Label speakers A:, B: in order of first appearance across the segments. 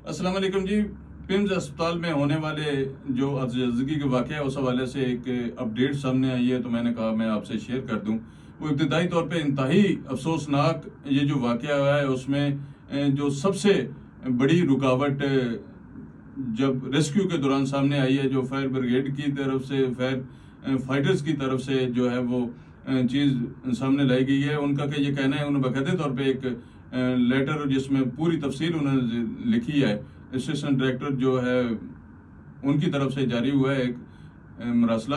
A: السلام علیکم جی. پمز اسپتال میں ہونے والے جو ارزگی کے واقعہ ہے اس حوالے سے ایک اپڈیٹ سامنے آئی ہے، تو میں نے کہا میں آپ سے شیئر کر دوں. وہ ابتدائی طور پہ انتہائی افسوسناک یہ جو واقعہ ہوا ہے، اس میں جو سب سے بڑی رکاوٹ جب ریسکیو کے دوران سامنے آئی ہے، جو فائر بریگیڈ کی طرف سے، فائر فائٹرز کی طرف سے جو ہے وہ چیز سامنے لائی گئی ہے. ان کا کہ یہ کہنا ہے، انہوں نے باقاعدہ طور پہ ایک لیٹر جس میں پوری تفصیل انہوں نے لکھی ہے، اسسٹنٹ ڈائریکٹر جو ہے ان کی طرف سے جاری ہوا ہے ایک مراسلہ.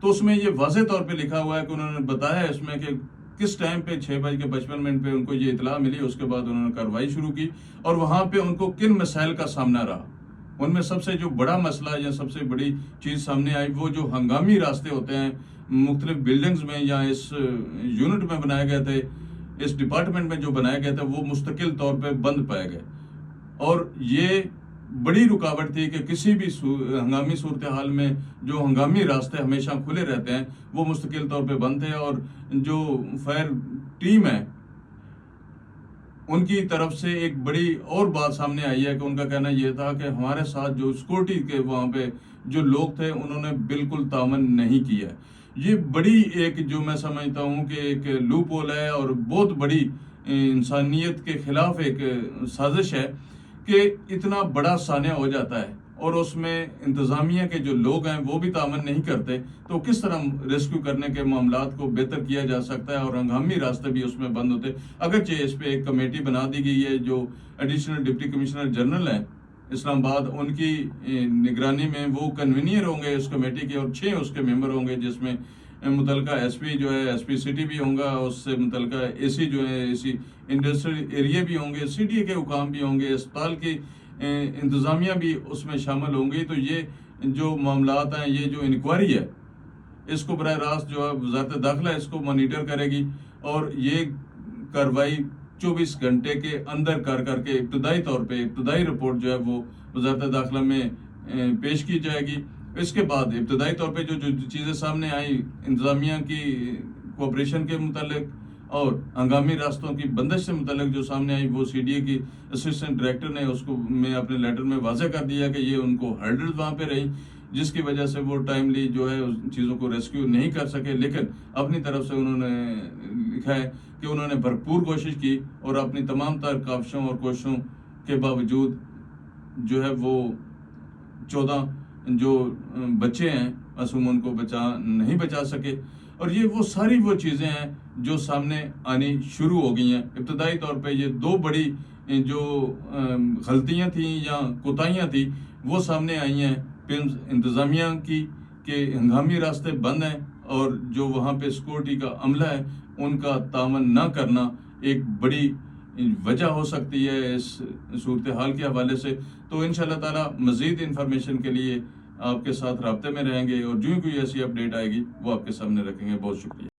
A: تو اس میں یہ واضح طور پہ لکھا ہوا ہے کہ انہوں نے بتایا ہے اس میں کہ کس ٹائم پہ 6:55 پہ ان کو یہ اطلاع ملی، اس کے بعد انہوں نے کارروائی شروع کی اور وہاں پہ ان کو کن مسائل کا سامنا رہا. ان میں سب سے جو بڑا مسئلہ یا سب سے بڑی چیز سامنے آئی، وہ جو ہنگامی راستے ہوتے ہیں مختلف بلڈنگز میں یا اس یونٹ میں بنائے گئے تھے، اس ڈپارٹمنٹ میں جو بنائے گئے تھے، وہ مستقل طور پہ بند پائے گئے. اور یہ بڑی رکاوٹ تھی کہ کسی بھی ہنگامی صورتحال میں جو ہنگامی راستے ہمیشہ کھلے رہتے ہیں وہ مستقل طور پہ بند تھے. اور جو فائر ٹیم ہے ان کی طرف سے ایک بڑی اور بات سامنے آئی ہے کہ ان کا کہنا یہ تھا کہ ہمارے ساتھ جو سیکورٹی کے وہاں پہ جو لوگ تھے انہوں نے بالکل تعاون نہیں کیا. یہ بڑی ایک جو میں سمجھتا ہوں کہ ایک لوپ ہول ہے اور بہت بڑی انسانیت کے خلاف ایک سازش ہے کہ اتنا بڑا سانحہ ہو جاتا ہے اور اس میں انتظامیہ کے جو لوگ ہیں وہ بھی تعاون نہیں کرتے، تو کس طرح ریسکیو کرنے کے معاملات کو بہتر کیا جا سکتا ہے. اور ہنگامی راستے بھی اس میں بند ہوتے. اگرچہ اس پہ ایک کمیٹی بنا دی گئی ہے، جو ایڈیشنل ڈپٹی کمشنر جنرل ہیں اسلام آباد، ان کی نگرانی میں وہ کنوینئر ہوں گے اس کمیٹی کے، اور 6 اس کے ممبر ہوں گے، جس میں متعلقہ ایس پی جو ہے ایس پی سٹی بھی ہوں گا، اس سے متعلقہ اے سی جو ہے اے سی انڈسٹریل ایریا بھی ہوں گے، سی ڈی اے کے حکام بھی ہوں گے، اسپتال کی انتظامیہ بھی اس میں شامل ہوں گی. تو یہ جو معاملات ہیں، یہ جو انکوائری ہے، اس کو براہ راست جو ہے وزارت داخلہ اس کو مانیٹر کرے گی اور یہ کارروائی 24 گھنٹے کے اندر کر کے ابتدائی طور پہ ابتدائی رپورٹ جو ہے وہ وزارت داخلہ میں پیش کی جائے گی. اس کے بعد ابتدائی طور پہ جو چیزیں سامنے آئیں انتظامیہ کی کوآپریشن کے متعلق اور ہنگامی راستوں کی بندش سے متعلق جو سامنے آئی، وہ سی ڈی اے کی اسسٹنٹ ڈائریکٹر نے اس کو میں اپنے لیٹر میں واضح کر دیا کہ یہ ان کو ہرڈلز وہاں پہ رہی، جس کی وجہ سے وہ ٹائملی جو ہے ان چیزوں کو ریسکیو نہیں کر سکے. لیکن اپنی طرف سے انہوں نے لکھا ہے کہ انہوں نے بھرپور کوشش کی اور اپنی تمام تر کاوشوں اور کوششوں کے باوجود جو ہے وہ 14 جو بچے ہیں معصوم، ان کو نہیں بچا سکے. اور یہ وہ ساری وہ چیزیں ہیں جو سامنے آنی شروع ہو گئی ہیں. ابتدائی طور پہ یہ 2 بڑی جو غلطیاں تھیں یا کوتاہیاں تھیں وہ سامنے آئی ہیں پمز انتظامیہ کی، کہ ہنگامی راستے بند ہیں اور جو وہاں پہ سیکورٹی کا عملہ ہے ان کا تعاون نہ کرنا ایک بڑی وجہ ہو سکتی ہے اس صورتحال کے حوالے سے. تو انشاءاللہ تعالی مزید انفارمیشن کے لیے آپ کے ساتھ رابطے میں رہیں گے اور جو کوئی ایسی اپڈیٹ آئے گی وہ آپ کے سامنے رکھیں گے. بہت شکریہ.